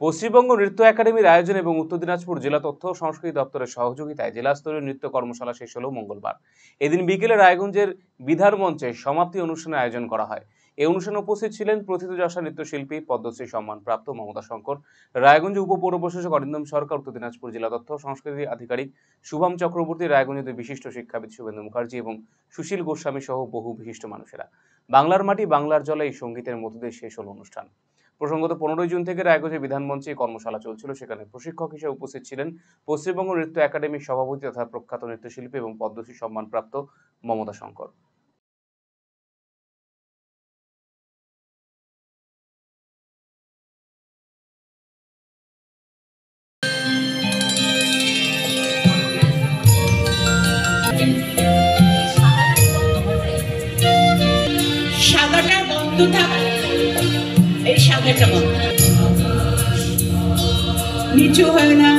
পশ্চিমবঙ্গ নৃত্য একাডেমির আয়োজন এবং উত্তর দিনাজপুর জেলা তথ্য ও সংস্কৃতি দপ্তরের সহযোগিতায় জেলাস্তরীয় নৃত্য কর্মশালা শেষ হলো মঙ্গলবার। এদিন বিকেলে রায়গঞ্জের বিধার মঞ্চে সমাপ্তি অনুষ্ঠানের আয়োজন করা হয়। এই অনুষ্ঠানে উপস্থিত ছিলেন প্রথিতযশা নৃত্যশিল্পী পদ্মশ্রী সম্মানপ্রাপ্ত মমতা শঙ্কর, রায়গঞ্জ উপপৌর প্রশাসক অরিন্দম সরকার, উত্তর দিনাজপুর জেলা তথ্য ও সংস্কৃতি আধিকারিক শুভম চক্রবর্তী, রায়গঞ্জের বিশিষ্ট শিক্ষাবিদ শুভেন্দু মুখার্জি এবং সুশীল গোস্বামী সহ বহু বিশিষ্ট মানুষেরা। বাংলার মাটি বাংলার জলে এই সঙ্গীতের মধ্য দিয়ে শেষ হল অনুষ্ঠান। প্রসঙ্গত 15 জুন থেকে রায়গঞ্জের বিধানমঞ্চে কর্মশালা চলছিল। সেখানে প্রশিক্ষক হিসেবে উপস্থিত ছিলেন পশ্চিমবঙ্গ নৃত্য একাডেমির সভাপতি তথা প্রখ্যাত নৃত্যশিল্পী এবং পদ্মশ্রী সম্মানপ্রাপ্ত মমতা শঙ্কর। সাদাটা বন্ধ থাকে, এই সাদাটা বন্ধ, নিচু হয় না।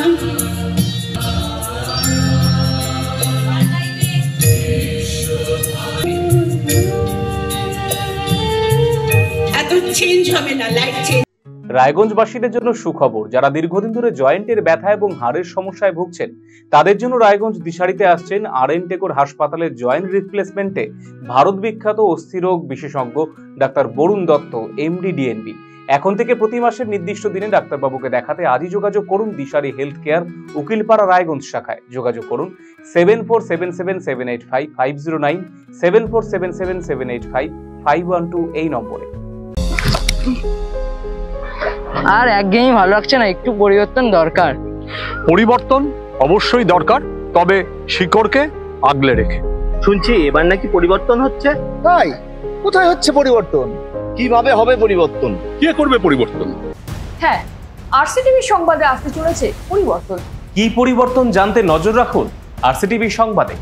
এত চেঞ্জ হবে না, লাইট চেঞ্জ। রায়গঞ্জবাসীদের জন্য সুখবর, যারা দীর্ঘদিন ধরে জয়েন্টের ব্যথা এবং হাড়ের সমস্যায় ভুগছেন তাদের জন্য রায়গঞ্জ দিশারিতে আসছেন আর.এন. টেকোর হাসপাতালের জয়েন্ট রিপ্লেসমেন্টে ভারত বিখ্যাত অস্থিরোগ বিশেষজ্ঞ doctor Barun Dutta, MD, DNB. এখন থেকে প্রতি মাসের নির্দিষ্ট দিনে ডাক্তারবাবুকে দেখাতে আজই যোগাযোগ করুন দিশারি হেলথ কেয়ার, উকিলপাড়া, রায়গঞ্জ শাখায়। যোগাযোগ করুন 7477785509, 7477785512 এই নম্বরে। আর একঘেয়েমি ভালো লাগছে না, একটু পরিবর্তন দরকার। পরিবর্তন অবশ্যই দরকার, তবে শিকড়কে আগলে রেখে। শুনছি এবার নাকি পরিবর্তন হচ্ছে। তাই? কোথায় হচ্ছে পরিবর্তন? কিভাবে হবে পরিবর্তন? কে করবে পরিবর্তন? হ্যাঁ, আরসিটিভি সংবাদে আসতে চলেছে পরিবর্তন। কি পরিবর্তন জানতে নজর রাখুন আরসিটিভি সংবাদে।